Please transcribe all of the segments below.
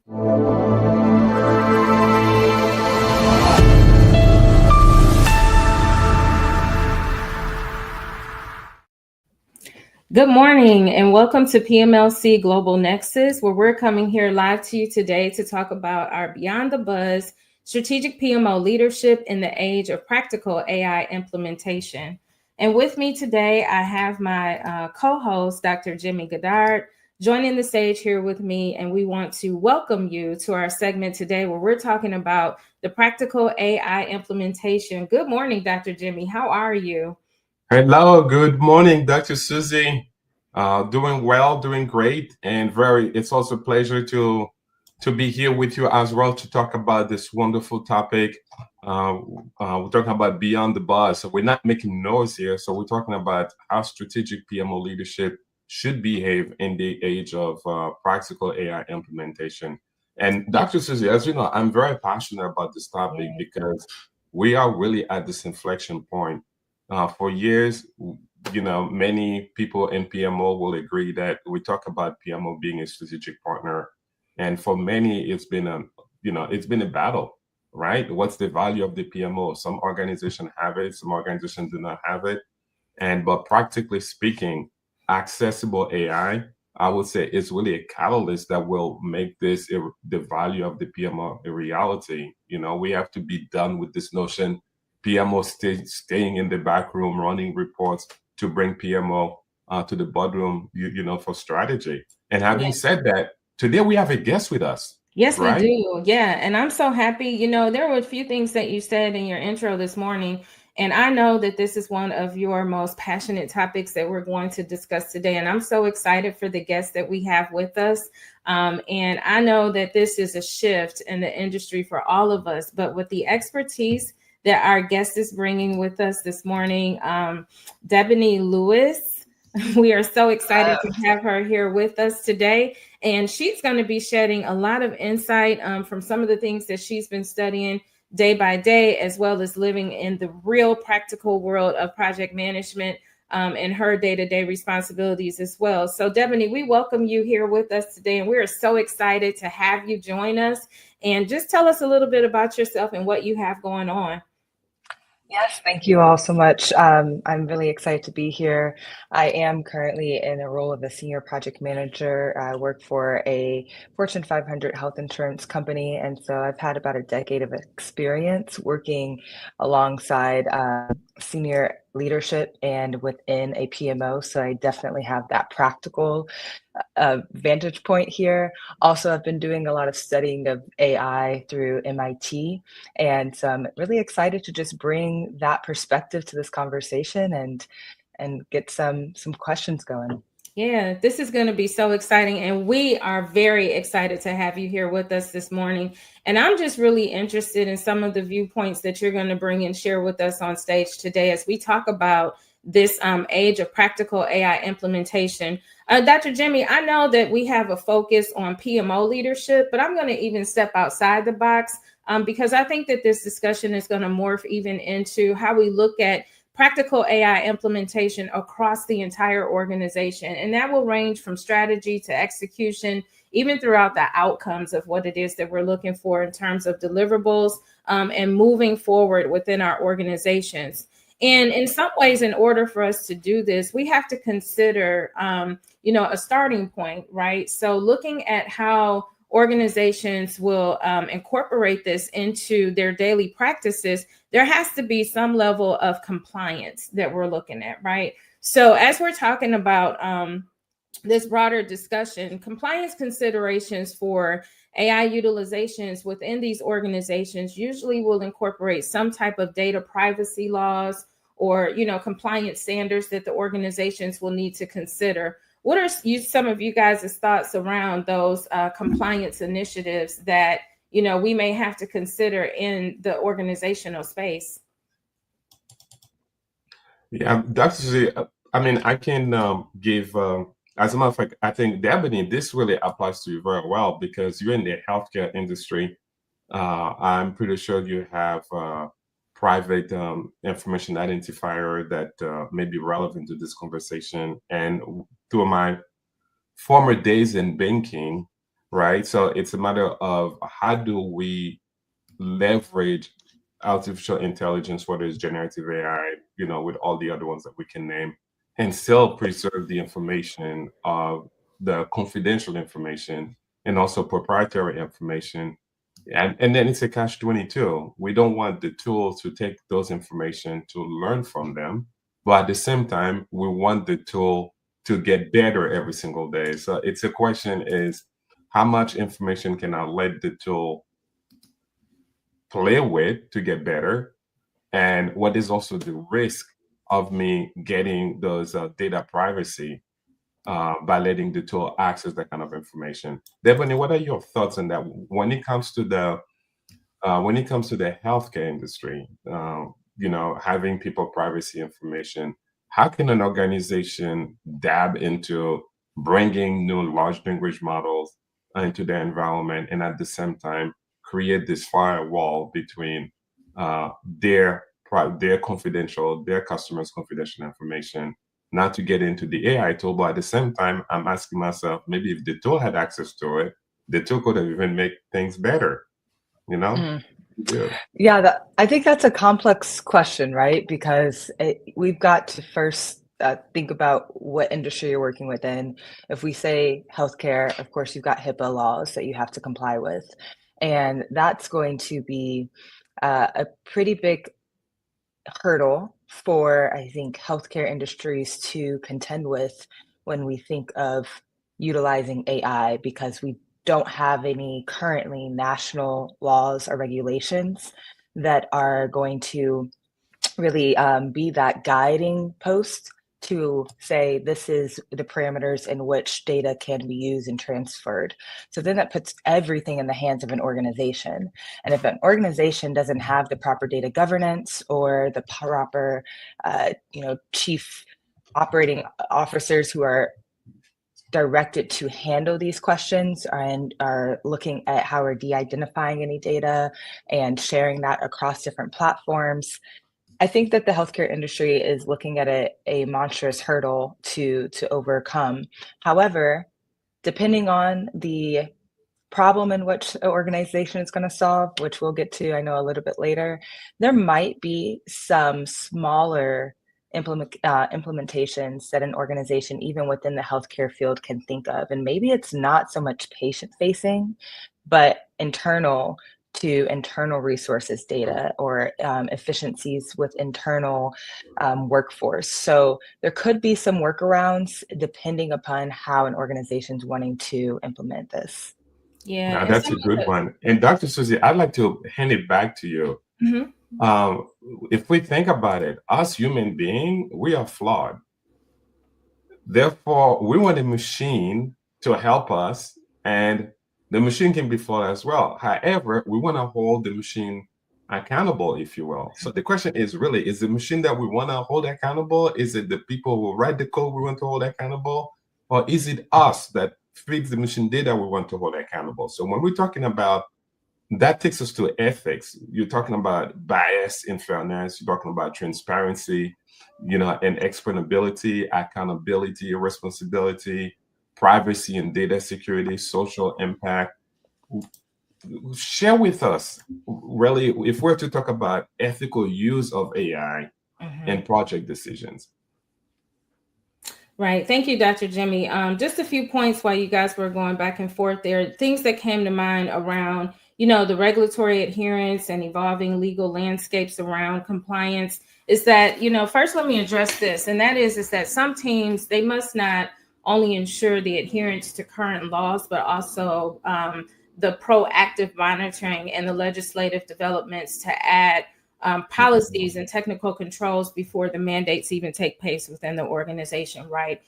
Good morning and welcome to PMLC Global Nexus, where we're coming here live to you today to talk about our Beyond the Buzz strategic PMO leadership in the age of practical AI implementation. And with me today, I have my co-host, Dr. Jimmy Goddard, joining the stage here with me. And we want to welcome you to our segment today where we're talking about the practical AI implementation. Good morning, Dr. Jimmy. How are you? Hello, good morning, Dr. Susie. Doing well, doing great, and it's also a pleasure to be here with you as well to talk about this wonderful topic. We're talking about Beyond the Buzz, so we're not making noise here. So we're talking about how strategic PMO leadership should behave in the age of practical AI implementation. And Dr. Susie, as you know, I'm very passionate about this topic because we are really at this inflection point. For years, many people in PMO will agree that we talk about PMO being a strategic partner, and for many, it's been a battle, right? What's the value of the PMO? Some organizations have it, some organizations do not have it, but practically speaking, accessible AI, I would say, is really a catalyst that will make the value of the PMO a reality. We have to be done with this notion PMO staying in the back room, running reports to bring PMO to the boardroom, for strategy. And having said that, today we have a guest with us. Yes, right? We do. Yeah. And I'm so happy. There were a few things that you said in your intro this morning. And I know that this is one of your most passionate topics that we're going to discuss today. And I'm so excited for the guests that we have with us. And I know that this is a shift in the industry for all of us, but with the expertise that our guest is bringing with us this morning, Debony Lewis. We are so excited to have her here with us today. And she's going to be shedding a lot of insight from some of the things that she's been studying day by day, as well as living in the real practical world of project management and her day-to-day responsibilities as well. So Debony, we welcome you here with us today, and we are so excited to have you join us. And just tell us a little bit about yourself and what you have going on. Yes, thank you all so much. I'm really excited to be here. I am currently in a role of a senior project manager. I work for a Fortune 500 health insurance company. And so I've had about a decade of experience working alongside senior leadership and within a PMO. So I definitely have that practical vantage point here. Also, I've been doing a lot of studying of AI through MIT. And so I'm really excited to just bring that perspective to this conversation and get some questions going. Yeah, this is going to be so exciting. And we are very excited to have you here with us this morning. And I'm just really interested in some of the viewpoints that you're going to bring and share with us on stage today as we talk about this age of practical AI implementation. Dr. Jimmy, I know that we have a focus on PMO leadership, but I'm going to even step outside the box because I think that this discussion is going to morph even into how we look at practical AI implementation across the entire organization. And that will range from strategy to execution, even throughout the outcomes of what it is that we're looking for in terms of deliverables and moving forward within our organizations. And in some ways, in order for us to do this, we have to consider, a starting point, right? So looking at how organizations will incorporate this into their daily practices, there has to be some level of compliance that we're looking at, right? So as we're talking about this broader discussion, compliance considerations for AI utilizations within these organizations usually will incorporate some type of data privacy laws or, compliance standards that the organizations will need to consider. What are some of you guys' thoughts around those compliance initiatives that, we may have to consider in the organizational space? Yeah, Dr. Z, I can give, as a matter of fact, I think, Debony, this really applies to you very well because you're in the healthcare industry. I'm pretty sure you have private information identifier that may be relevant to this conversation. And through my former days in banking, right? So it's a matter of how do we leverage artificial intelligence, whether it's generative AI, with all the other ones that we can name, and still preserve the information of the confidential information and also proprietary information. And then it's a catch-22. We don't want the tool to take those information to learn from them, but at the same time, we want the tool to get better every single day. So it's a question is how much information can I let the tool play with to get better? And what is also the risk of me getting those data privacy by letting the tool access that kind of information? Devony, what are your thoughts on that when it comes to the healthcare industry? Having people privacy information. How can an organization dab into bringing new large language models into their environment and at the same time create this firewall between their their customers' confidential information, not to get into the AI tool, but at the same time, I'm asking myself, maybe if the tool had access to it, the tool could have even make things better, you know? Mm. Yeah. Yeah, I think that's a complex question, right? Because we've got to first think about what industry you're working within. If we say healthcare, of course, you've got HIPAA laws that you have to comply with. And that's going to be a pretty big hurdle for, I think, healthcare industries to contend with when we think of utilizing AI, because we don't have any currently national laws or regulations that are going to really be that guiding post to say this is the parameters in which data can be used and transferred. So then that puts everything in the hands of an organization. And if an organization doesn't have the proper data governance or the proper, chief operating officers who are directed to handle these questions and are looking at how we're de-identifying any data and sharing that across different platforms, I think that the healthcare industry is looking at a monstrous hurdle to overcome. However, depending on the problem in which an organization is going to solve, which we'll get to, I know, a little bit later, there might be some smaller implementations that an organization, even within the healthcare field, can think of. And maybe it's not so much patient facing, but internal to internal resources data or efficiencies with internal workforce. So there could be some workarounds depending upon how an organization's wanting to implement this. Yeah, Now and that's some a of good one. And Dr. Susie, I'd like to hand it back to you. Mhm. If we think about it, us human beings, we are flawed. Therefore, we want a machine to help us, and the machine can be flawed as well. However, we want to hold the machine accountable, if you will. So the question is really, is the machine that we want to hold accountable? Is it the people who write the code we want to hold accountable? Or is it us that feeds the machine data we want to hold accountable? So when we're talking about that takes us to ethics. You're talking about bias in fairness. You're talking about transparency, and explainability, accountability, responsibility, privacy and data security, social impact. Share with us, really, if we're to talk about ethical use of AI in project decisions. Right. Thank you, Dr. Jimmy. Just a few points while you guys were going back and forth there. Things that came to mind around, the regulatory adherence and evolving legal landscapes around compliance is that, first let me address this. And that is that some teams, they must not only ensure the adherence to current laws, but also the proactive monitoring and the legislative developments to add policies and technical controls before the mandates even take place within the organization, right?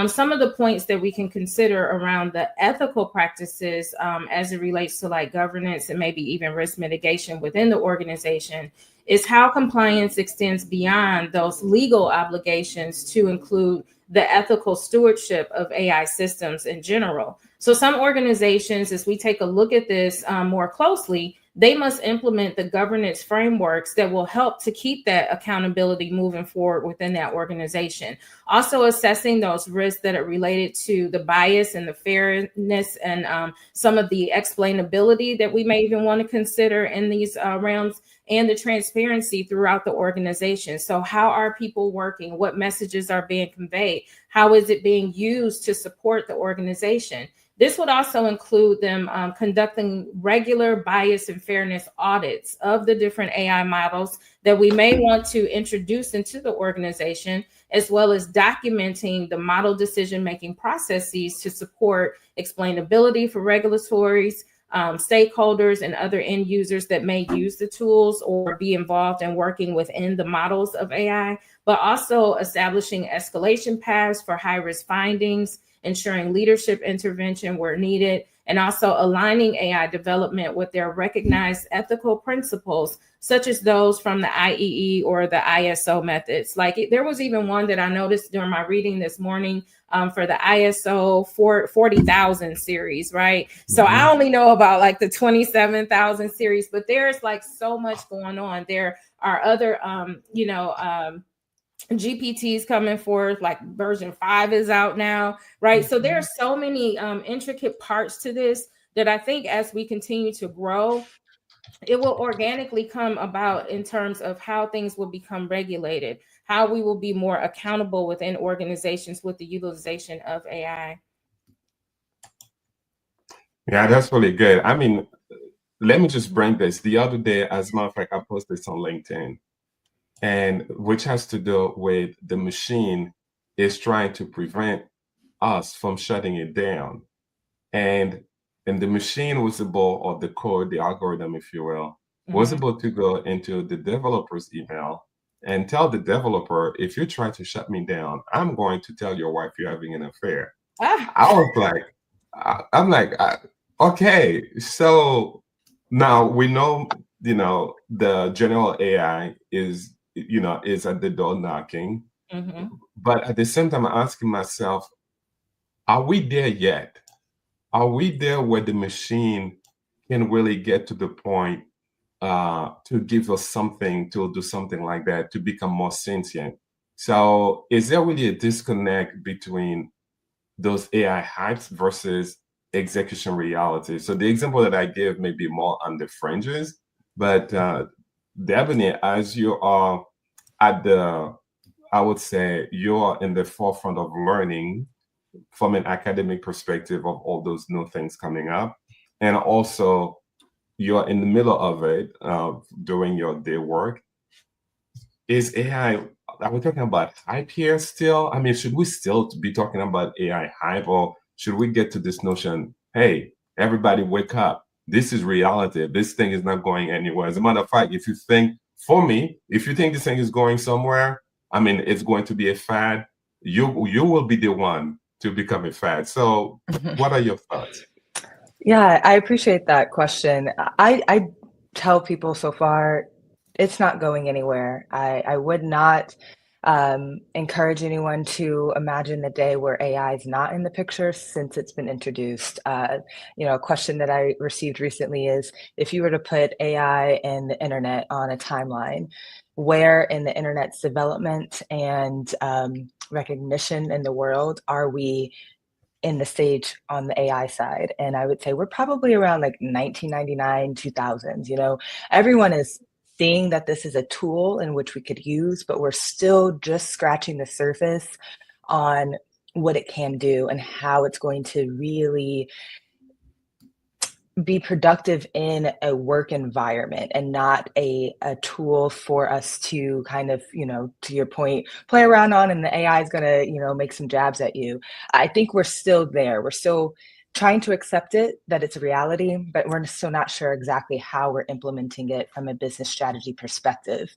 Some of the points that we can consider around the ethical practices as it relates to like governance and maybe even risk mitigation within the organization is how compliance extends beyond those legal obligations to include the ethical stewardship of AI systems in general. So some organizations, as we take a look at this more closely, they must implement the governance frameworks that will help to keep that accountability moving forward within that organization. Also assessing those risks that are related to the bias and the fairness and some of the explainability that we may even want to consider in these realms, and the transparency throughout the organization. So how are people working? What messages are being conveyed? How is it being used to support the organization? This would also include them conducting regular bias and fairness audits of the different AI models that we may want to introduce into the organization, as well as documenting the model decision-making processes to support explainability for regulatories, stakeholders, and other end users that may use the tools or be involved in working within the models of AI, but also establishing escalation paths for high-risk findings, ensuring leadership intervention where needed, and also aligning AI development with their recognized ethical principles, such as those from the IEE or the ISO methods. Like there was even one that I noticed during my reading this morning for the ISO 40,000 series, right? So I only know about like the 27,000 series, but there's like so much going on. There are other, GPTs coming forth, like version 5 is out now, right? So there are so many intricate parts to this that I think as we continue to grow, it will organically come about in terms of how things will become regulated, how we will be more accountable within organizations with the utilization of AI. Yeah, that's really good. I mean, let me just bring this. The other day, as a matter of fact, I posted this on LinkedIn, and which has to do with the machine is trying to prevent us from shutting it down. And the machine was able, or the code, the algorithm, if you will, was able to go into the developer's email and tell the developer, if you try to shut me down, I'm going to tell your wife you're having an affair. I was like, I'm like, okay, so now we know, the general AI is at the door knocking. But at the same time, I'm asking myself, are we there yet? Are we there where the machine can really get to the point to give us something, to do something like that, to become more sentient? So is there really a disconnect between those AI hypes versus execution reality? So the example that I give may be more on the fringes, but Devaney, as you are I would say you're in the forefront of learning from an academic perspective of all those new things coming up. And also you're in the middle of it doing your day work. Is AI, are we talking about hype here still? I mean, should we still be talking about AI hype, or should we get to this notion, hey, everybody wake up. This is reality. This thing is not going anywhere. As a matter of fact, if you think, for me, if you think this thing is going somewhere, I mean, it's going to be a fad, you will be the one to become a fad. So what are your thoughts? Yeah, I appreciate that question. I tell people so far, it's not going anywhere. I would not encourage anyone to imagine the day where AI is not in the picture since it's been introduced. A question that I received recently is, if you were to put AI and the internet on a timeline, where in the internet's development and recognition in the world are we in the stage on the AI side? And I would say we're probably around like 1999, 2000s. Everyone is seeing that this is a tool in which we could use, but we're still just scratching the surface on what it can do and how it's going to really be productive in a work environment and not a tool for us to kind of, to your point, play around on, and the AI is going to, make some jabs at you. I think we're still there. We're still trying to accept it, that it's a reality, but we're still not sure exactly how we're implementing it from a business strategy perspective.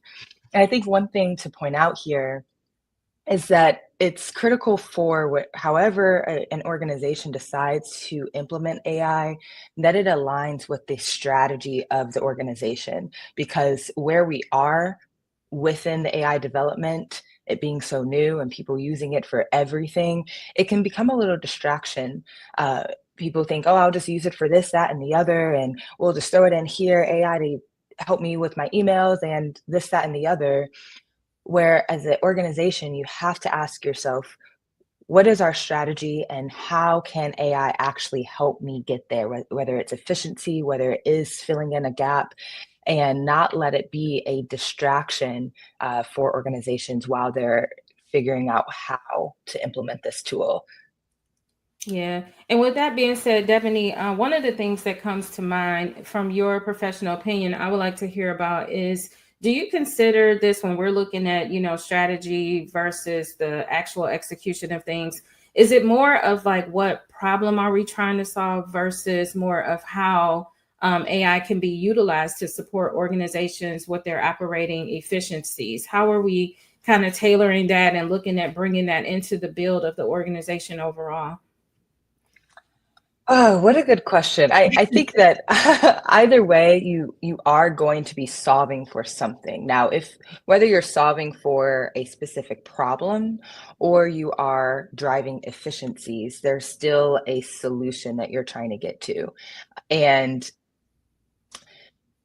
And I think one thing to point out here is that it's critical for however an organization decides to implement AI, that it aligns with the strategy of the organization. Because where we are within the AI development, it being so new and people using it for everything, it can become a little distraction people think, oh, I'll just use it for this, that, and the other, and we'll just throw it in here, AI to help me with my emails and this, that, and the other. Where as an organization, you have to ask yourself, what is our strategy and how can AI actually help me get there, whether it's efficiency, whether it is filling in a gap, and not let it be a distraction for organizations while they're figuring out how to implement this tool. Yeah. And with that being said, Devaney, one of the things that comes to mind from your professional opinion, I would like to hear about is, do you consider this when we're looking at, strategy versus the actual execution of things? Is it more of like what problem are we trying to solve versus more of how AI can be utilized to support organizations with their operating efficiencies? How are we kind of tailoring that and looking at bringing that into the build of the organization overall? Oh, what a good question. I think that either way, you are going to be solving for something. Now, whether you're solving for a specific problem or you are driving efficiencies, there's still a solution that you're trying to get to. And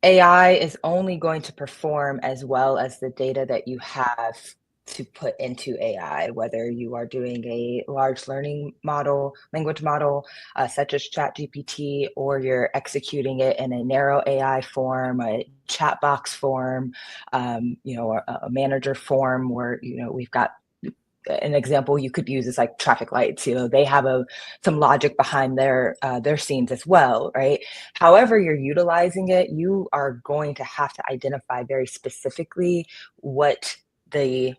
AI is only going to perform as well as the data that you have to put into AI, whether you are doing a large language model, such as ChatGPT, or you're executing it in a narrow AI form, a chat box form, or a manager form where, we've got an example you could use is like traffic lights. They have some logic behind their scenes as well, right? However you're utilizing it, you are going to have to identify very specifically what the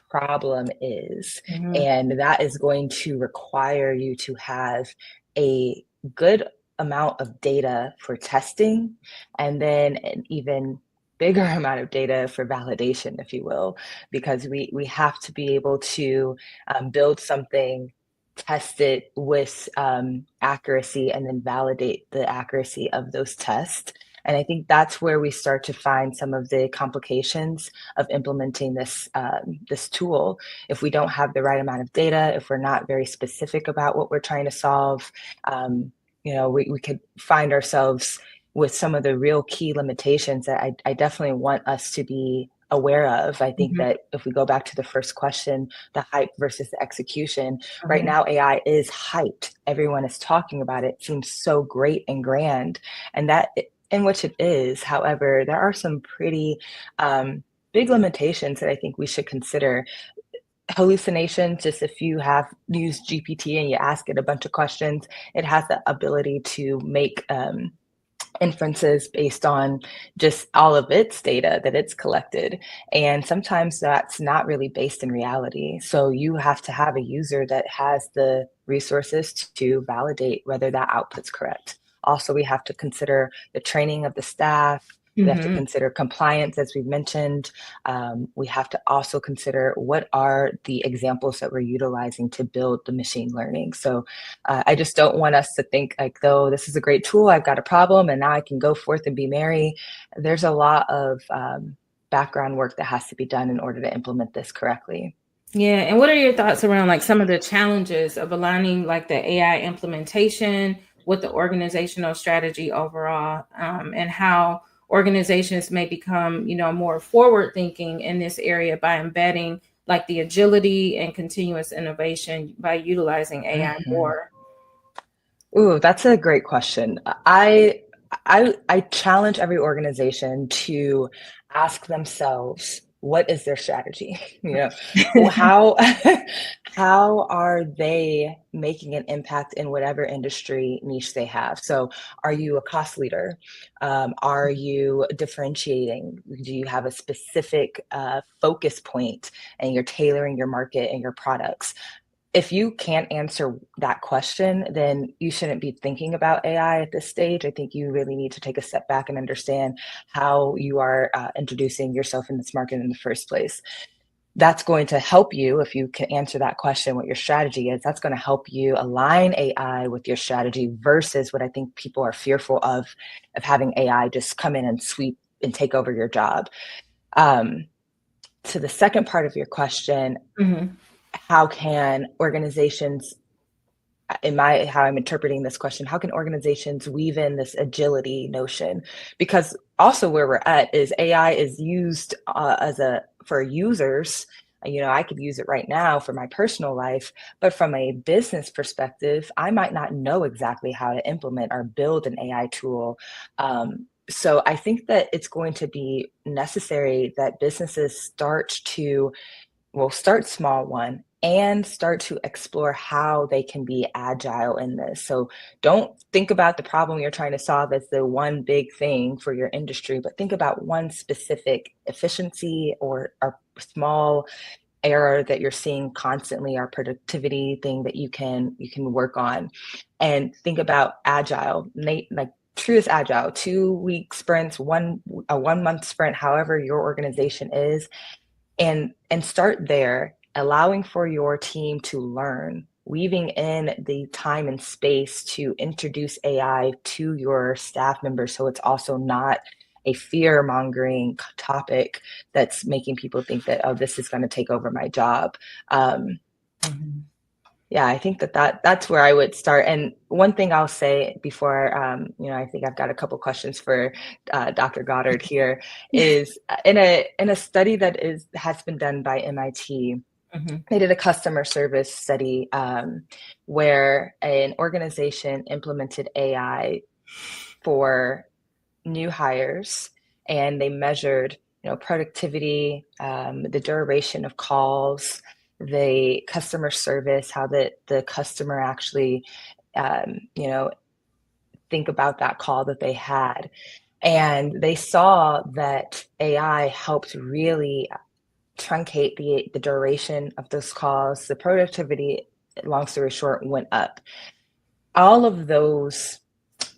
problem is. Mm-hmm. And that is going to require you to have a good amount of data for testing, and then an even bigger amount of data for validation, if you will, because we have to be able to build something, test it with accuracy, and then validate the accuracy of those tests. And I think that's where we start to find some of the complications of implementing this tool. If we don't have the right amount of data, if we're not very specific about what we're trying to solve, we could find ourselves with some of the real key limitations that I definitely want us to be aware of. I think that if we go back to the first question, the hype versus the execution, right now AI is hyped. Everyone is talking about it. It seems so great and grand, and that in which it is. However, there are some pretty big limitations that I think we should consider. Hallucinations, just if you have used GPT and you ask it a bunch of questions, it has the ability to make inferences based on just all of its data that it's collected. And sometimes that's not really based in reality. So you have to have a user that has the resources to validate whether that output's correct. Also, we have to consider the training of the staff. We have to consider compliance, as we've mentioned. We have to also consider what are the examples that we're utilizing to build the machine learning. So I just don't want us to think like, though, this is a great tool, I've got a problem, and now I can go forth and be merry. There's a lot of background work that has to be done in order to implement this correctly. Yeah. And what are your thoughts around like some of the challenges of aligning like the AI implementation with the organizational strategy overall, and how organizations may become, more forward thinking in this area by embedding like the agility and continuous innovation by utilizing AI more? Ooh, that's a great question. I challenge every organization to ask themselves, what is their strategy? How how are they making an impact in whatever industry niche they have? So are you a cost leader? Are you differentiating? Do you have a specific focus point and you're tailoring your market and your products? If you can't answer that question, then you shouldn't be thinking about AI at this stage. I think you really need to take a step back and understand how you are introducing yourself in this market in the first place. That's going to help you if you can answer that question, what your strategy is. That's going to help you align AI with your strategy versus what I think people are fearful of having AI just come in and sweep and take over your job. To the second part of your question, how can organizations how I'm interpreting this question, how can organizations weave in this agility notion? Because also where we're at is AI is used for users. I could use it right now for my personal life, but from a business perspective, I might not know exactly how to implement or build an AI tool. So I think that it's going to be necessary that businesses start small, one, and start to explore how they can be agile in this. So don't think about the problem you're trying to solve as the one big thing for your industry, but think about one specific efficiency or a small error that you're seeing constantly, or productivity thing that you can work on. And think about agile, like true agile, 2-week sprints, a 1-month sprint, however your organization is, and start there, allowing for your team to learn, weaving in the time and space to introduce AI to your staff members, so it's also not a fear-mongering topic that's making people think that, oh, this is going to take over my job. Yeah, I think that's where I would start. And one thing I'll say before, I think I've got a couple questions for Dr. Goddard here, is in a study that has been done by MIT. They did a customer service study where an organization implemented AI for new hires, and they measured, productivity, the duration of calls, the customer service, how the customer actually, think about that call that they had. And they saw that AI helped really truncate the duration of those calls. The productivity, long story short, went up. All of those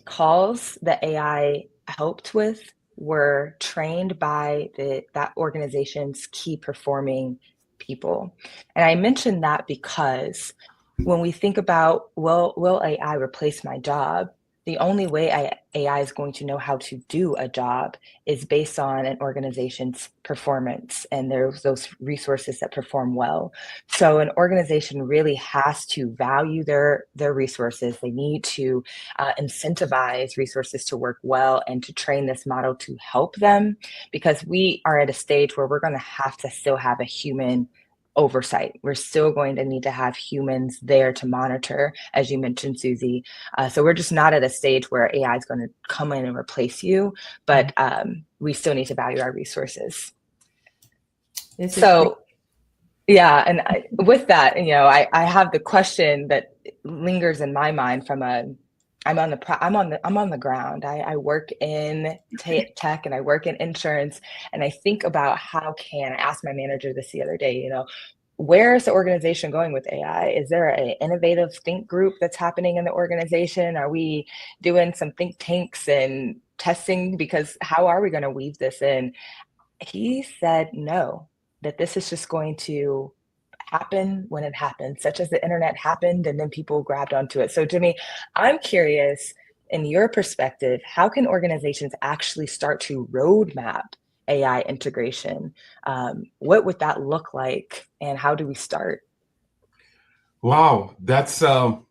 calls that AI helped with were trained by that organization's key performing people. And I mentioned that because when we think about, will AI replace my job? The only way AI is going to know how to do a job is based on an organization's performance, and there's those resources that perform well. So an organization really has to value their resources. They need to incentivize resources to work well and to train this model to help them, because we are at a stage where we're going to have to still have a human oversight. We're still going to need to have humans there to monitor, as you mentioned, Susie. So we're just not at a stage where AI is going to come in and replace you, but we still need to value our resources. Yeah, and with that, I have the question that lingers in my mind from I'm on the ground. I work in tech and I work in insurance, and I think about I asked my manager this the other day, where is the organization going with AI? Is there an innovative think group that's happening in the organization? Are we doing some think tanks and testing? Because how are we going to weave this in? He said no, that this is just going to happen when it happens, such as the internet happened and then people grabbed onto it. So Jimmy, I'm curious, in your perspective, how can organizations actually start to roadmap AI integration? What would that look like, and how do we start? Wow, that's a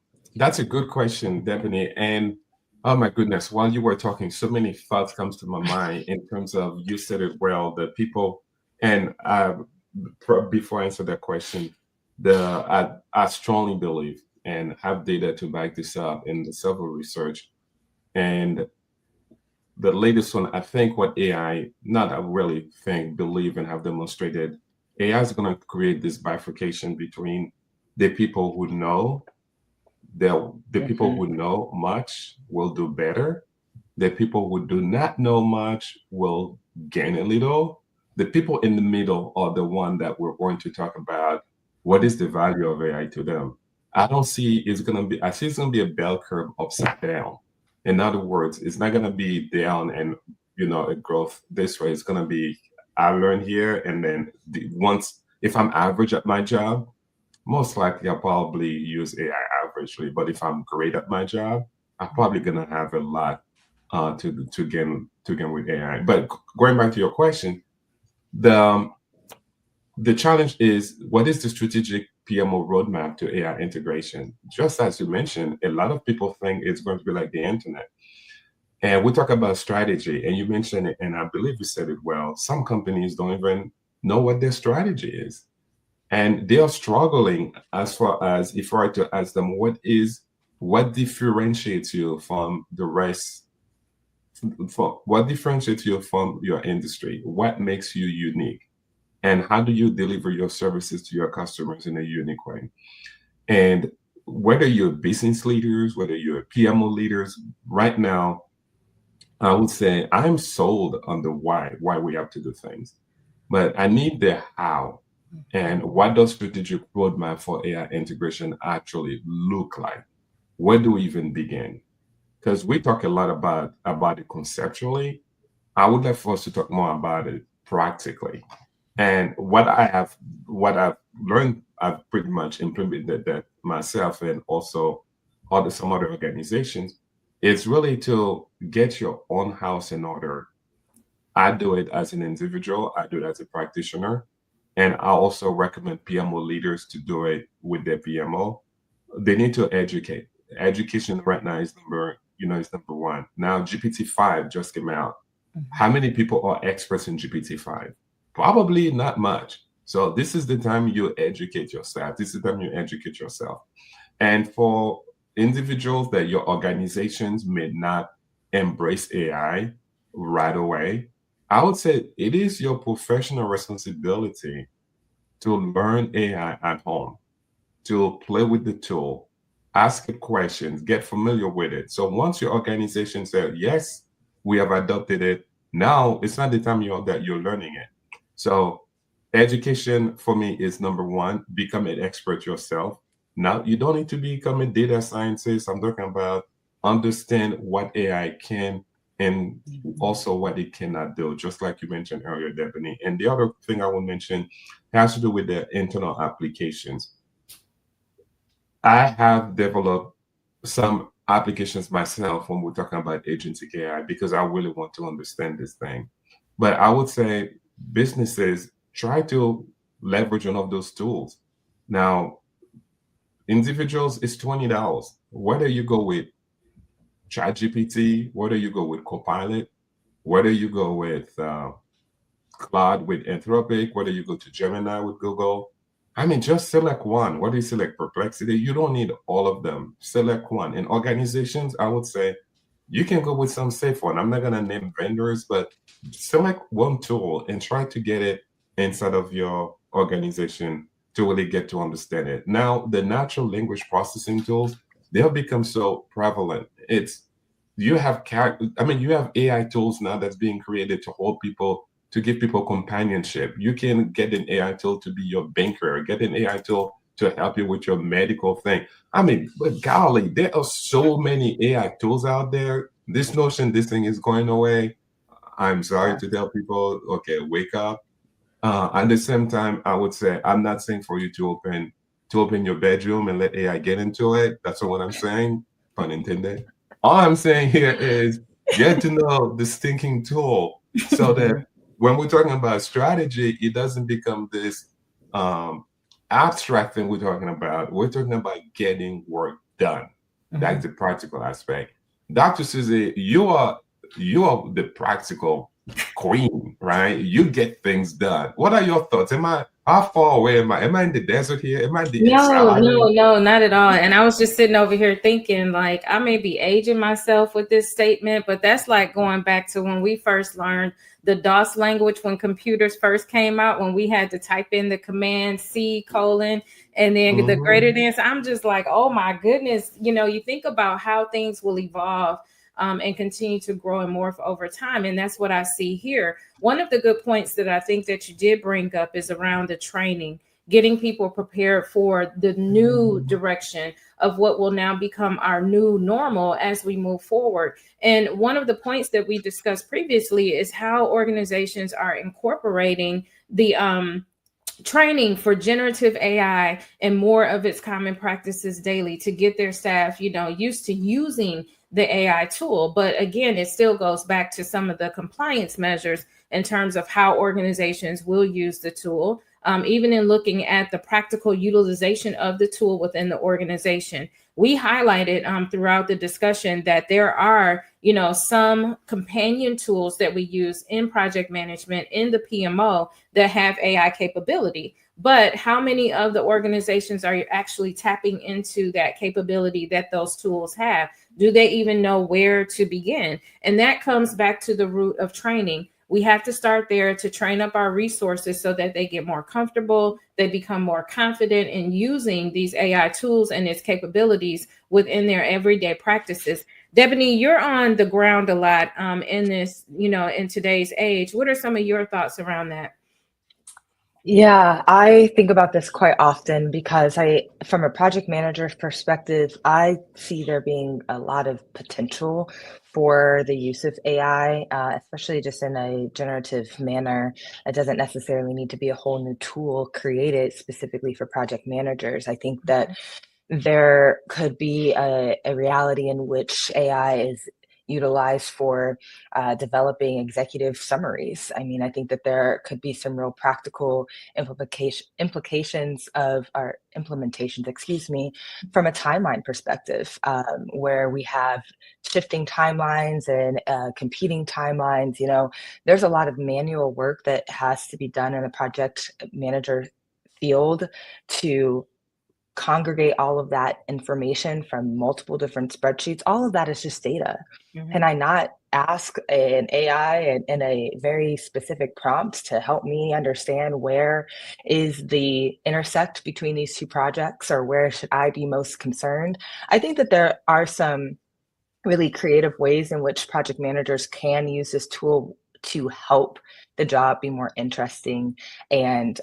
good question, Debbie. And oh my goodness, while you were talking, so many thoughts comes to my mind in terms of, you said it well, the people, and before I answer that question, I strongly believe and have data to back this up in the several research. And the latest one, I think what AI, not I really think, believe and have demonstrated, AI is going to create this bifurcation between the people who know, the people who know much will do better. The people who do not know much will gain a little. The people in the middle are the one that we're going to talk about. What is the value of AI to them? I see it's going to be a bell curve upside down. In other words, it's not going to be down and, a growth this way. It's going to be, I learn here. And then if I'm average at my job, most likely I'll probably use AI averagely. But if I'm great at my job, I'm probably going to have a lot to gain with AI. But going back to your question, the challenge is, what is the strategic PMO roadmap to AI integration. Just as you mentioned, a lot of people think it's going to be like the internet. And we talk about strategy, and you mentioned it, and I believe you said it well. Some companies don't even know what their strategy is. And they are struggling as far as if I were to ask them, what differentiates you from the rest? What differentiates you from your industry? What makes you unique? And how do you deliver your services to your customers in a unique way? And whether you're business leaders, whether you're PMO leaders, right now, I would say I'm sold on the why we have to do things, but I need the how. And what does strategic roadmap for AI integration actually look like? Where do we even begin? Because we talk a lot about it conceptually. I would like for us to talk more about it practically. And what I've learned, I've pretty much implemented that myself and also some other organizations. It's really to get your own house in order. I do it as an individual, I do it as a practitioner, and I also recommend PMO leaders to do it with their PMO. They need to educate. Education right now is number one. Now GPT-5 just came out. How many people are experts in GPT-5? Probably not much. So this is the time you educate yourself. This is the time you educate yourself. And for individuals that your organizations may not embrace AI right away, I would say it is your professional responsibility to learn AI at home, to play with the tool, ask it questions, get familiar with it. So once your organization says, yes, we have adopted it, now it's not the time that you're learning it. So education for me is number one, become an expert yourself. Now you don't need to become a data scientist. I'm talking about understand what AI can and also what it cannot do, just like you mentioned earlier, Debony. And the other thing I will mention has to do with the internal applications. I have developed some applications myself when we're talking about agentic AI because I really want to understand this thing. But I would say businesses try to leverage one of those tools. Now, individuals is $20. Whether you go with ChatGPT, whether you go with Copilot, whether you go with Claude with Anthropic, whether you go to Gemini with Google, I mean, just select one. Whether you select Perplexity, you don't need all of them. Select one. In organizations, I would say you can go with some safe one. I'm not going to name vendors, but select one tool and try to get it inside of your organization to really get to understand it. Now, the natural language processing tools, they'll become so prevalent. You have AI tools now that's being created to hold people, to give people companionship. You can get an AI tool to be your banker, get an AI tool to help you with your medical thing. I mean, but golly, there are so many AI tools out there. This notion, this thing is going away. I'm sorry to tell people, okay, wake up. At the same time, I would say I'm not saying for you to open your bedroom and let AI get into it. That's not what I'm saying, pun intended. All I'm saying here is get to know the stinking tool so that when we're talking about strategy, it doesn't become this abstract thing we're talking about. We're talking about getting work done. That's the practical aspect. Dr. Susie, you are the practical queen, right? You get things done. What are your thoughts? How far away am I? Am I in the desert here? Am I in the exile? No, not at all. And I was just sitting over here thinking, like, I may be aging myself with this statement, but that's like going back to when we first learned the DOS language, when computers first came out, when we had to type in the command C : and then the greater than. I'm just like, oh my goodness. You think about how things will evolve and continue to grow and morph over time. And that's what I see here. One of the good points that I think that you did bring up is around the training, getting people prepared for the new direction of what will now become our new normal as we move forward. And one of the points that we discussed previously is how organizations are incorporating the training for generative AI and more of its common practices daily to get their staff, used to using the AI tool. But again, it still goes back to some of the compliance measures in terms of how organizations will use the tool. even in looking at the practical utilization of the tool within the organization. We highlighted throughout the discussion that there are, some companion tools that we use in project management in the PMO that have AI capability. But how many of the organizations are actually tapping into that capability that those tools have? Do they even know where to begin? And that comes back to the root of training. We have to start there to train up our resources so that they get more comfortable, they become more confident in using these AI tools and its capabilities within their everyday practices. Debony, you're on the ground a lot in this, in today's age. What are some of your thoughts around that? Yeah, I think about this quite often because from a project manager's perspective, I see there being a lot of potential for the use of AI, especially just in a generative manner. It doesn't necessarily need to be a whole new tool created specifically for project managers. I think that there could be a reality in which AI is utilized for developing executive summaries. I mean, I think that there could be some real practical implications of our implementations, excuse me, from a timeline perspective, where we have shifting timelines and competing timelines. There's a lot of manual work that has to be done in a project manager field to congregate all of that information from multiple different spreadsheets. All of that is just data. Can I not ask an AI in a very specific prompt to help me understand where is the intersect between these two projects, or where should I be most concerned? I think that there are some really creative ways in which project managers can use this tool to help the job be more interesting and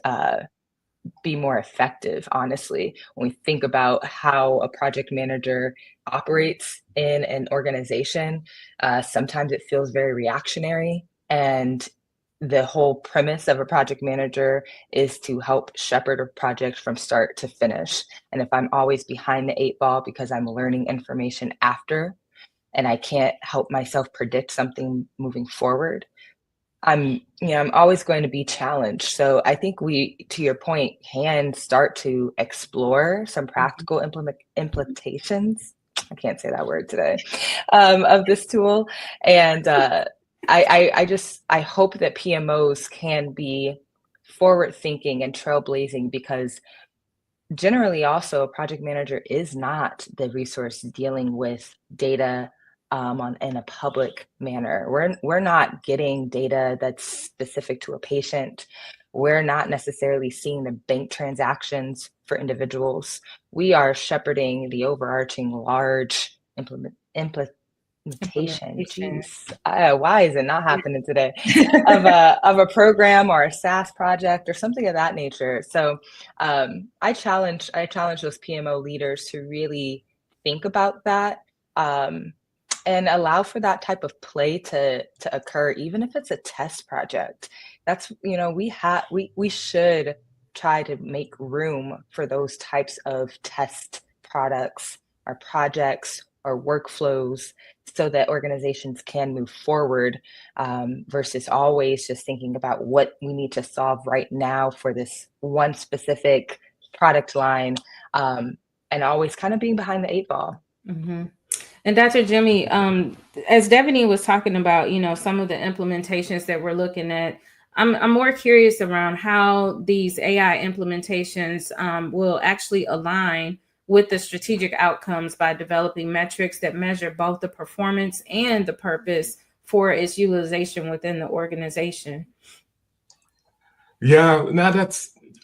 be more effective, honestly. When we think about how a project manager operates in an organization, sometimes it feels very reactionary. And the whole premise of a project manager is to help shepherd a project from start to finish. And if I'm always behind the 8 ball because I'm learning information after, and I can't help myself predict something moving forward, I'm always going to be challenged. So I think we, to your point, can start to explore some practical implications. I can't say that word today, of this tool. And I hope that PMOs can be forward thinking and trailblazing, because generally also a project manager is not the resource dealing with data in a public manner. We're not getting data that's specific to a patient. We're not necessarily seeing the bank transactions for individuals. We are shepherding the overarching large implementation. Geez, why is it not happening today? of a program or a SaaS project or something of that nature. So I challenge those PMO leaders to really think about that. And allow for that type of play to occur, even if it's a test project. That's, we should try to make room for those types of test products or projects or workflows, so that organizations can move forward, versus always just thinking about what we need to solve right now for this one specific product line, and always kind of being behind the 8 ball. Mm-hmm. And Dr. Jimmy, as Devaney was talking about, some of the implementations that we're looking at, I'm more curious around how these AI implementations will actually align with the strategic outcomes by developing metrics that measure both the performance and the purpose for its utilization within the organization. Yeah, now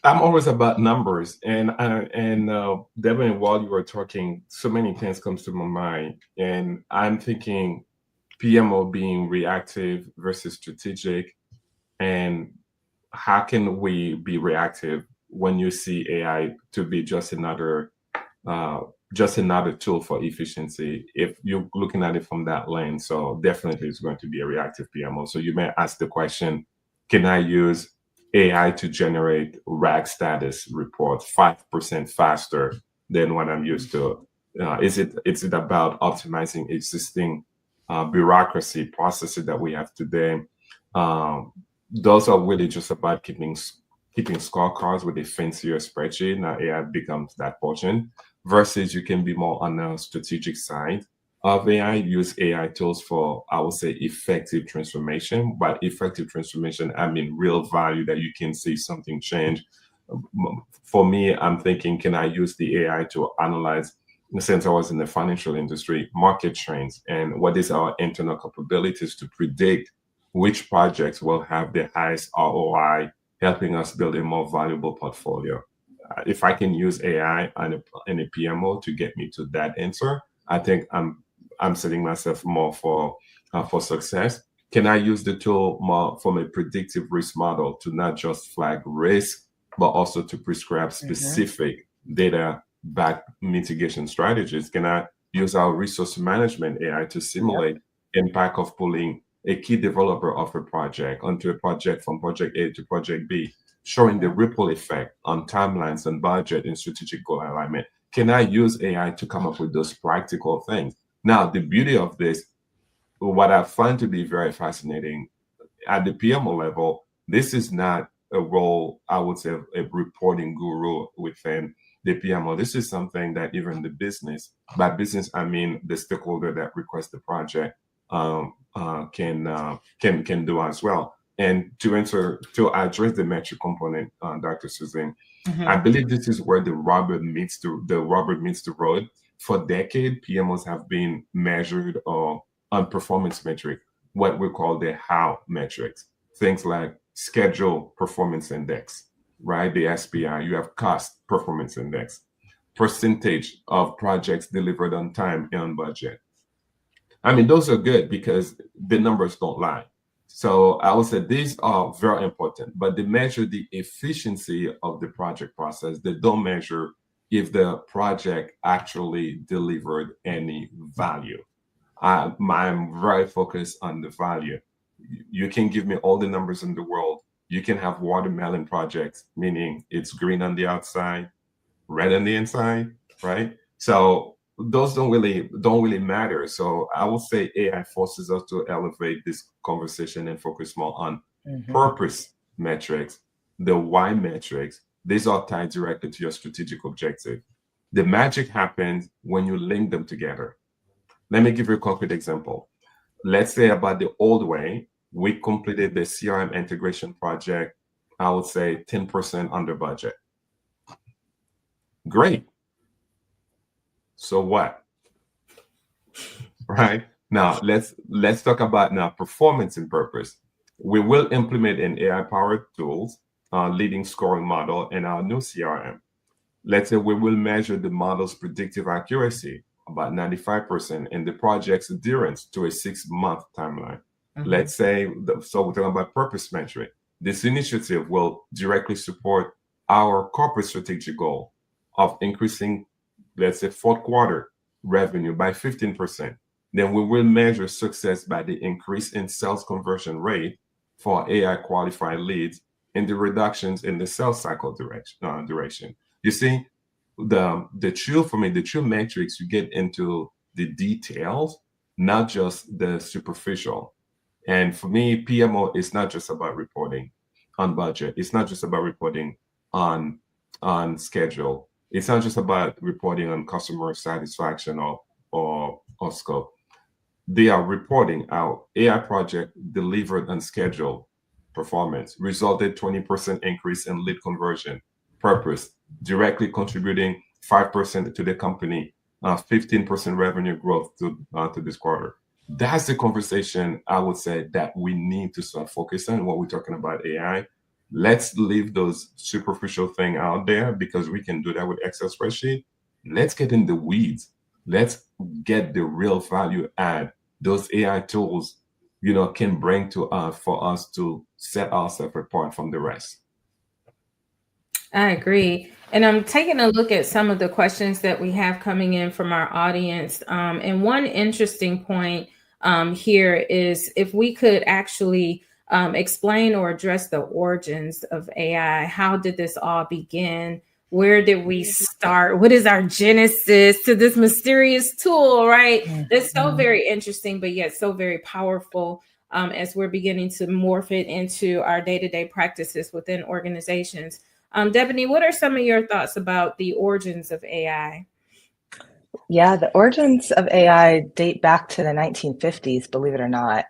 I'm always about numbers, and Devin, while you were talking, so many things comes to my mind, and I'm thinking PMO being reactive versus strategic, and how can we be reactive when you see AI to be just another tool for efficiency, if you're looking at it from that lens? So definitely it's going to be a reactive PMO. So you may ask the question, can I use AI to generate RAG status reports 5% faster than what I'm used to? Is it about optimizing existing bureaucracy processes that we have today? Those are really just about keeping keeping scorecards with a fancier spreadsheet. Now AI becomes that portion, versus you can be more on the strategic side of AI, use AI tools for, I would say, effective transformation. By effective transformation, I mean real value that you can see something change. For me, I'm thinking, can I use the AI to analyze, since I was in the financial industry, market trends and what is our internal capabilities to predict which projects will have the highest ROI, helping us build a more valuable portfolio. If I can use AI and a PMO to get me to that answer, I think I'm setting myself more for success. Can I use the tool more from a predictive risk model to not just flag risk, but also to prescribe specific data-backed mitigation strategies? Can I use our resource management AI to simulate impact of pulling a key developer of a project onto a project from project A to project B, showing the ripple effect on timelines and budget and strategic goal alignment? Can I use AI to come up with those practical things? Now, the beauty of this, what I find to be very fascinating at the PMO level, this is not a role, I would say, a reporting guru within the PMO. This is something that even the business, by business, I mean the stakeholder that requests the project, can do as well. And to address the metric component, Dr. Suzanne, I believe this is where the rubber meets the road. For decades, PMOs have been measured on performance metric, what we call the how metrics, things like schedule performance index, right? The SPI. You have cost performance index, percentage of projects delivered on time and on budget. I mean, those are good because the numbers don't lie. So I would say these are very important, but they measure the efficiency of the project process. They don't measure if the project actually delivered any value. I'm very focused on the value. You can give me all the numbers in the world. You can have watermelon projects, meaning it's green on the outside, red on the inside, right? So those don't really matter. So I would say AI forces us to elevate this conversation and focus more on purpose metrics, the why metrics. These are tied directly to your strategic objective. The magic happens when you link them together. Let me give you a concrete example. Let's say about the old way, we completed the CRM integration project, I would say 10% under budget. Great. So what? Right? Now let's talk about now performance and purpose. We will implement an AI-powered tools, leading scoring model in our new CRM. Let's say we will measure the model's predictive accuracy, about 95%, and the project's adherence to a 6-month timeline. Let's say, so we're talking about purpose metric. This initiative will directly support our corporate strategic goal of increasing, let's say, fourth quarter revenue by 15%. Then we will measure success by the increase in sales conversion rate for AI qualified leads and the reductions in the sales cycle duration. You see, the true metrics, you get into the details, not just the superficial. And for me, PMO is not just about reporting on budget. It's not just about reporting on schedule. It's not just about reporting on customer satisfaction or scope. They are reporting our AI project delivered on schedule, performance, resulted 20% increase in lead conversion, purpose, directly contributing 5% to the company, 15% revenue growth to this quarter. That's the conversation I would say that we need to start focusing on when we're talking about AI. Let's leave those superficial things out there because we can do that with Excel spreadsheet. Let's get in the weeds. Let's get the real value add those AI tools, can bring to us for us to set ourselves apart from the rest. I agree. And I'm taking a look at some of the questions that we have coming in from our audience. And one interesting point here is if we could actually explain or address the origins of AI. How did this all begin? Where did we start? What is our genesis to this mysterious tool, right? That's so very interesting, but yet so very powerful. as we're beginning to morph it into our day-to-day practices within organizations. Debony, what are some of your thoughts about the origins of AI? Yeah, the origins of AI date back to the 1950s, believe it or not.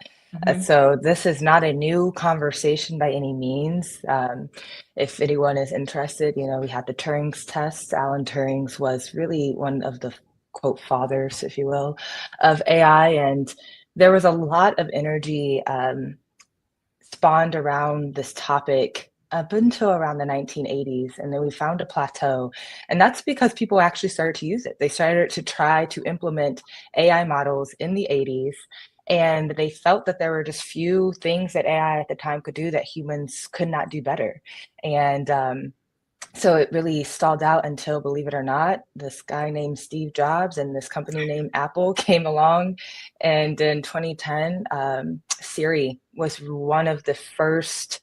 So this is not a new conversation by any means. If anyone is interested, we had the Turing's test. Alan Turing's was really one of the quote fathers, if you will, of AI. And there was a lot of energy spawned around this topic up until around the 1980s. And then we found a plateau. And that's because people actually started to use it. They started to try to implement AI models in the 80s. And they felt that there were just few things that AI at the time could do that humans could not do better. And so it really stalled out until, believe it or not, this guy named Steve Jobs and this company named Apple came along. And in 2010, Siri was one of the first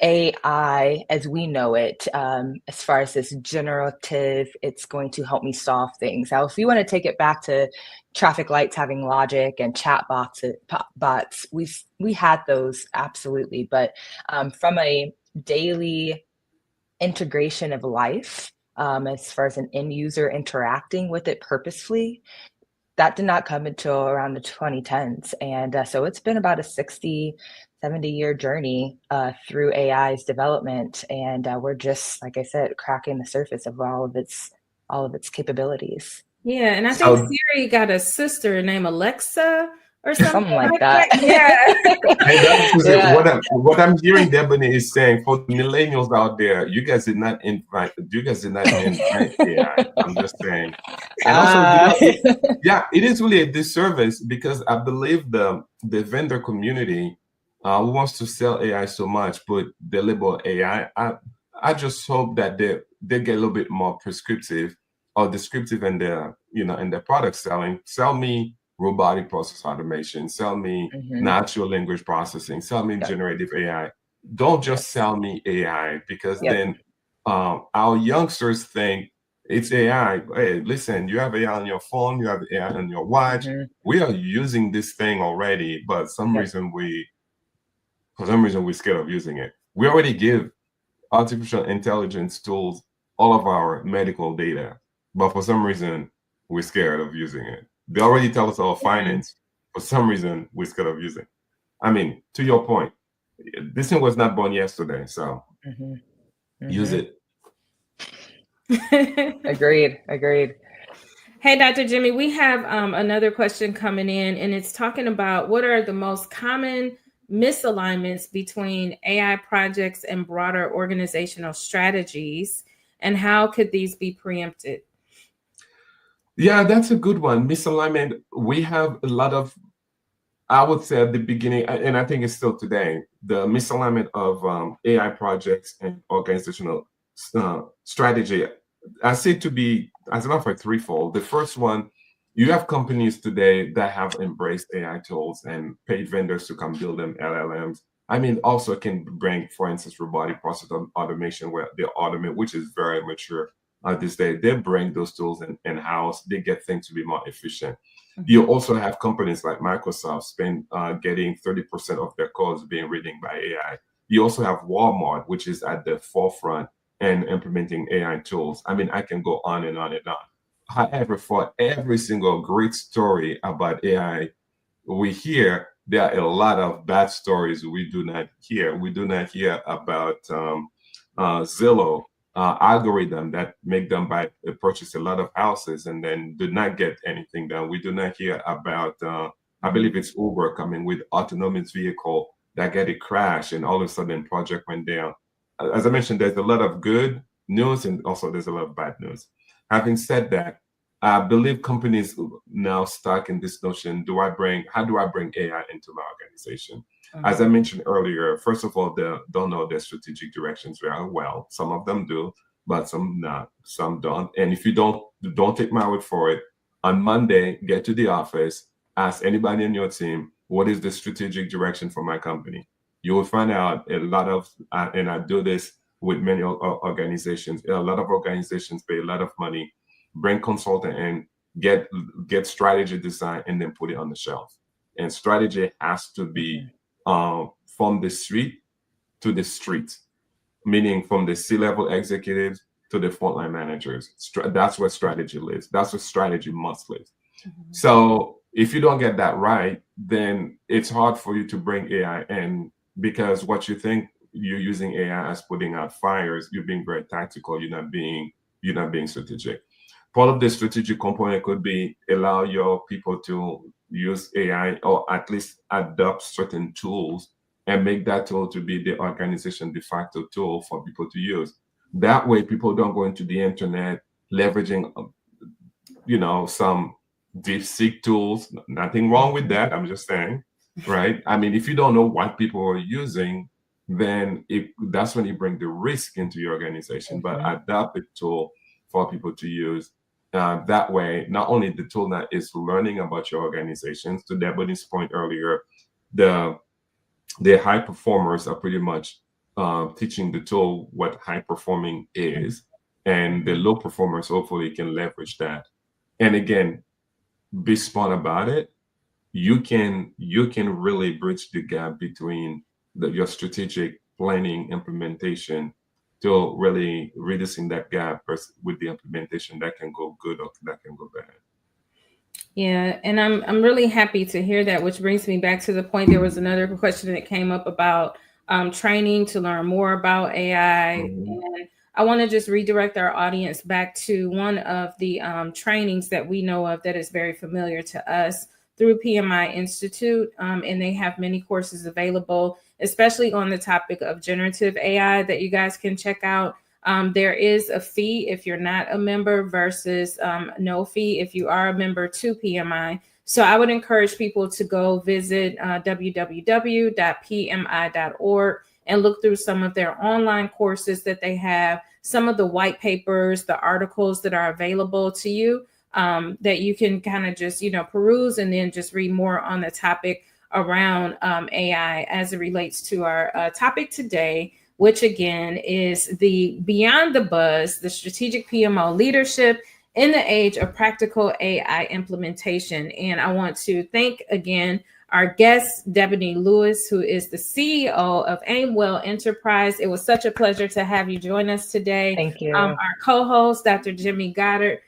AI as we know it, as far as this generative, it's going to help me solve things. Now, if you want to take it back to traffic lights having logic and chat bots, we had those absolutely, but from a daily integration of life, as far as an end user interacting with it purposefully, that did not come until around the 2010s. And so it's been about a 60, 70-year journey through AI's development. And we're just, like I said, cracking the surface of all of its capabilities. Yeah, and I think Siri got a sister named Alexa or something like that. Yeah. Hey, that's what I'm hearing Debony is saying for the millennials out there, you guys did not invent AI. I'm just saying. And also, it is really a disservice because I believe the vendor community who wants to sell AI so much, but they label AI. I just hope that they get a little bit more prescriptive or descriptive in their in their product selling. Sell me robotic process automation, sell me natural language processing, sell me generative AI. Don't just sell me AI because then our youngsters think it's AI. Hey, listen, you have AI on your phone, you have AI on your watch. We are using this thing already, but for some reason we're scared of using it. We already give artificial intelligence tools all of our medical data, but for some reason we're scared of using it. They already tell us our finance. For some reason, we're scared of using. I mean, to your point, this thing was not born yesterday, so use it. Agreed. Hey, Dr. Jimmy, we have another question coming in, and it's talking about what are the most common misalignments between AI projects and broader organizational strategies, and how could these be preempted? Yeah, that's a good one. Misalignment. We have a lot of, I would say at the beginning, and I think it's still today, the misalignment of AI projects and organizational strategy. I see it to be, as a matter of fact, threefold. The first one, you have companies today that have embraced AI tools and paid vendors to come build them LLMs. I mean, also can bring, for instance, robotic process automation where they automate, which is very mature this day. They bring those tools in-house. They get things to be more efficient. You also have companies like Microsoft getting 30% of their codes being written by AI. You also have Walmart, which is at the forefront and implementing AI tools. I mean, I can go on and on and on. However, for every single great story about AI we hear, there are a lot of bad stories we do not hear. We do not hear about Zillow algorithm that make them purchase a lot of houses and then do not get anything done. We do not hear about, I believe it's Uber coming with autonomous vehicle that get a crash and all of a sudden project went down. As I mentioned, there's a lot of good news and also there's a lot of bad news. Having said that, I believe companies now stuck in this notion, how do I bring AI into my organization? As I mentioned earlier, first of all, they don't know their strategic directions very well. Some of them do, but some not, some don't. And if you don't take my word for it, on Monday, get to the office, ask anybody in your team, what is the strategic direction for my company? You will find out a lot of, and I do this with many organizations, a lot of organizations pay a lot of money, bring consultant and get strategy design and then put it on the shelf. And strategy has to be from the street to the street, meaning from the C-level executives to the frontline managers. That's where strategy lives. That's where strategy must live. Mm-hmm. So if you don't get that right, then it's hard for you to bring AI in, because what you think you're using AI as putting out fires, you're being very tactical. You're not being strategic. Part of the strategic component could be allow your people to use AI, or at least adopt certain tools and make that tool to be the organization de facto tool for people to use. That way, people don't go into the internet leveraging, some DeepSeek tools. Nothing wrong with that. I'm just saying, right? I mean, if you don't know what people are using, then that's when you bring the risk into your organization. Mm-hmm. But adopt a tool for people to use. That way, not only the tool that is learning about your organizations, to Debody's point earlier, the high performers are pretty much teaching the tool what high performing is, and the low performers hopefully can leverage that. And again, be smart about it. You can really bridge the gap between your strategic planning implementation to really reducing that gap with the implementation that can go good or that can go bad. Yeah, and I'm really happy to hear that, which brings me back to the point. There was another question that came up about training to learn more about AI. Mm-hmm. And I want to just redirect our audience back to one of the trainings that we know of that is very familiar to us through PMI Institute. And they have many courses available, especially on the topic of generative AI, that you guys can check out. There is a fee if you're not a member versus no fee if you are a member to PMI. So I would encourage people to go visit www.pmi.org and look through some of their online courses that they have, some of the white papers, the articles that are available to you that you can kind of just, peruse and then just read more on the topic around AI as it relates to our topic today, which again is the Beyond the Buzz, the strategic PMO leadership in the age of practical AI implementation. And I want to thank again our guest, Debony Lewis, who is the CEO of Aimwell Enterprise. It was such a pleasure to have you join us today. Thank you. Our co-host, Dr. Jimmy Goddard,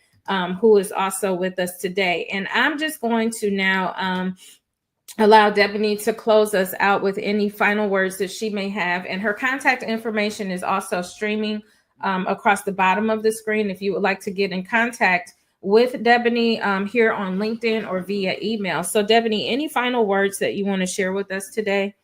who is also with us today. And I'm just going to now allow Debony to close us out with any final words that she may have. And her contact information is also streaming across the bottom of the screen if you would like to get in contact with Debony here on LinkedIn or via email. So Debony, any final words that you want to share with us today?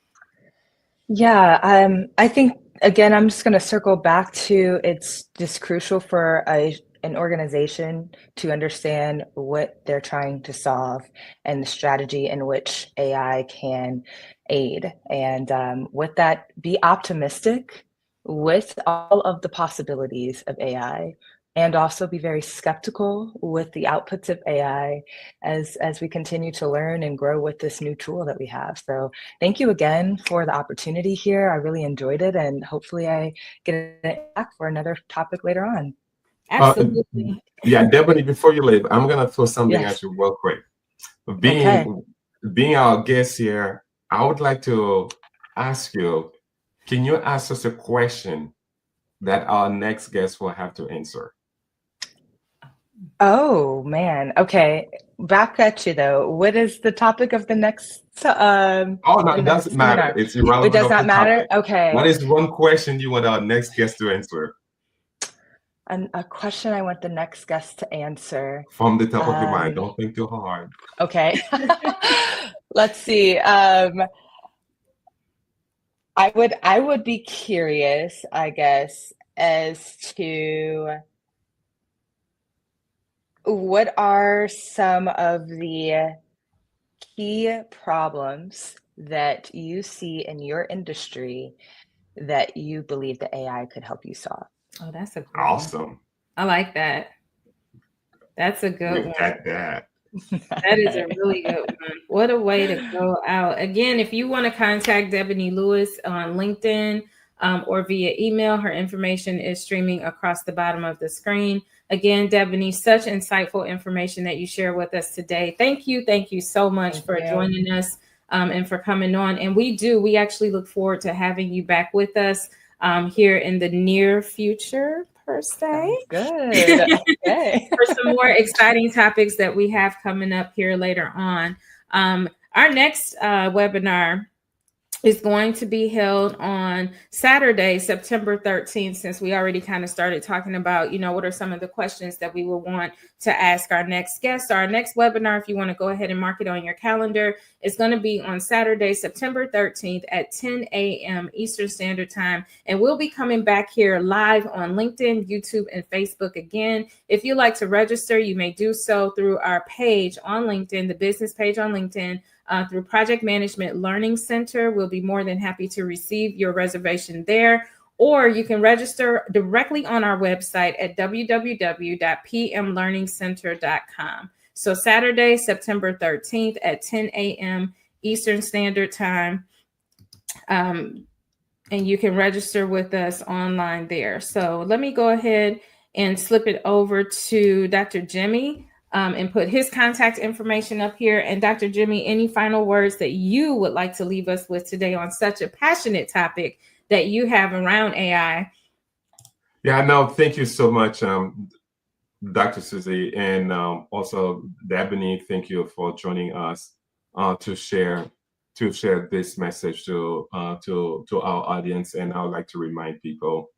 Yeah, I think, again, I'm just going to circle back to it's just crucial for an organization to understand what they're trying to solve and the strategy in which AI can aid. And with that, be optimistic with all of the possibilities of AI, and also be very skeptical with the outputs of AI as we continue to learn and grow with this new tool that we have. So thank you again for the opportunity here. I really enjoyed it, and hopefully I get it back for another topic later on. Absolutely. Yeah, Debony, before you leave, I'm going to throw something at you real quick. Being our guest here, I would like to ask you, can you ask us a question that our next guest will have to answer? Oh, man. Okay. Back at you, though. What is the topic of the next? No, it doesn't matter. It's irrelevant. It does not matter? Okay. What is one question you want our next guest to answer? A question I want the next guest to answer. From the top of your mind. Don't think too hard. Okay. Let's see. I would be curious, I guess, as to what are some of the key problems that you see in your industry that you believe that AI could help you solve? Oh, that's a good awesome one. I like that. That's a good one. That is a really good one. What a way to go out. Again, if you want to contact Debony Lewis on LinkedIn or via email, her information is streaming across the bottom of the screen. Again, Debony, such insightful information that you share with us today. Thank you so much for joining us. and for coming on. And we actually look forward to having you back with us here in the near future, per se. Sounds good. Okay. For some more exciting topics that we have coming up here later on. Our next webinar is going to be held on Saturday, September 13th, since we already kind of started talking about, what are some of the questions that we will want to ask our next guest. Our next webinar, if you want to go ahead and mark it on your calendar, is going to be on Saturday, September 13th at 10 a.m. Eastern Standard Time. And we'll be coming back here live on LinkedIn, YouTube, and Facebook again. If you'd like to register, you may do so through our page on LinkedIn, the business page on LinkedIn, through Project Management Learning Center. We'll be more than happy to receive your reservation there. Or you can register directly on our website at www.pmlearningcenter.com. So Saturday, September 13th at 10 a.m. Eastern Standard Time. And you can register with us online there. So let me go ahead and slip it over to Dr. Jimmy and put his contact information up here. And Dr. Jimmy, any final words that you would like to leave us with today on such a passionate topic that you have around AI? Yeah, no, thank you so much, Dr. Susie, and also Dabney. Thank you for joining us to share this message to our audience. And I would like to remind people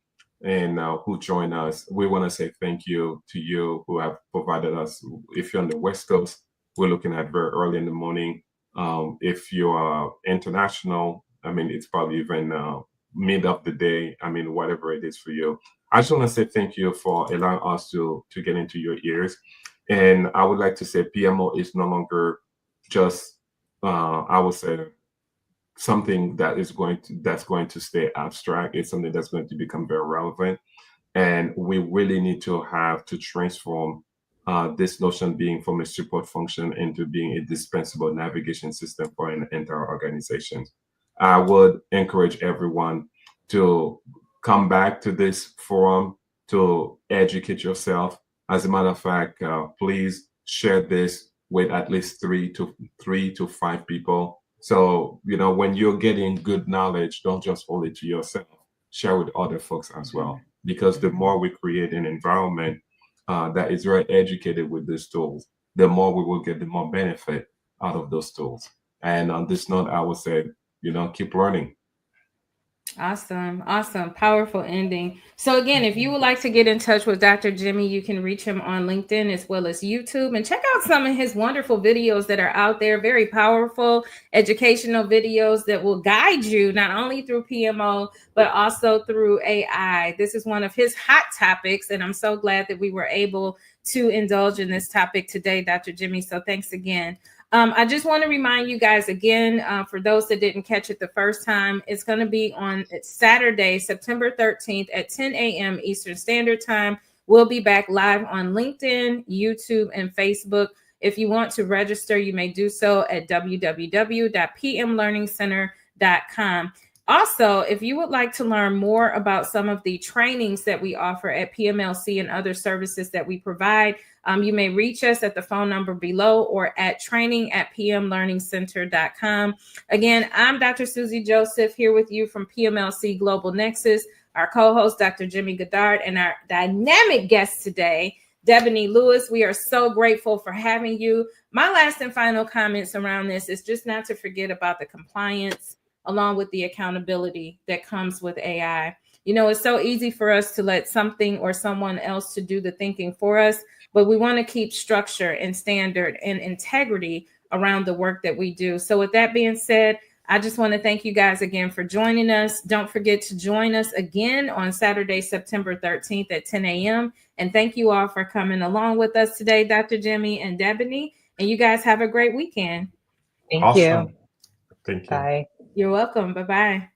and who join us, we want to say thank you to you who have provided us. If you're on the West Coast, we're looking at very early in the morning. If you are international, I mean, it's probably even mid of the day. I mean, whatever it is for you. I just want to say thank you for allowing us to get into your ears. And I would like to say PMO is no longer just, I would say, something that's going to stay abstract. It's something that's going to become very relevant, and we really need to transform this notion being from a support function into being a dispensable navigation system for an entire organization. I would encourage everyone to come back to this forum to educate yourself. As a matter of fact, please share this with at least three to five people. So, when you're getting good knowledge, don't just hold it to yourself. Share with other folks as well. Because the more we create an environment that is very educated with these tools, the more we will get the more benefit out of those tools. And on this note, I would say, keep learning. Awesome. Powerful ending. So again, if you would like to get in touch with Dr. Jimmy, you can reach him on LinkedIn as well as YouTube, and check out some of his wonderful videos that are out there. Very powerful educational videos that will guide you not only through PMO, but also through AI. This is one of his hot topics, and I'm so glad that we were able to indulge in this topic today, Dr. Jimmy. So thanks again. I just want to remind you guys again, for those that didn't catch it the first time, it's going to be on Saturday, September 13th at 10 a.m. Eastern Standard Time. We'll be back live on LinkedIn, YouTube, and Facebook. If you want to register, you may do so at www.pmlearningcenter.com. Also, if you would like to learn more about some of the trainings that we offer at PMLC and other services that we provide, you may reach us at the phone number below or at training@pmlearningcenter.com. Again, I'm Dr. Susie Joseph here with you from PMLC Global Nexus, our co-host, Dr. Jimmy Goddard, and our dynamic guest today, Debony Lewis. We are so grateful for having you. My last and final comments around this is just not to forget about the compliance along with the accountability that comes with AI. It's so easy for us to let something or someone else to do the thinking for us, but we want to keep structure and standard and integrity around the work that we do. So with that being said, I just want to thank you guys again for joining us. Don't forget to join us again on Saturday, September 13th at 10 a.m. And thank you all for coming along with us today, Dr. Jimmy and Debony. And you guys have a great weekend. Thank you. Thank you. Bye. You're welcome. Bye-bye.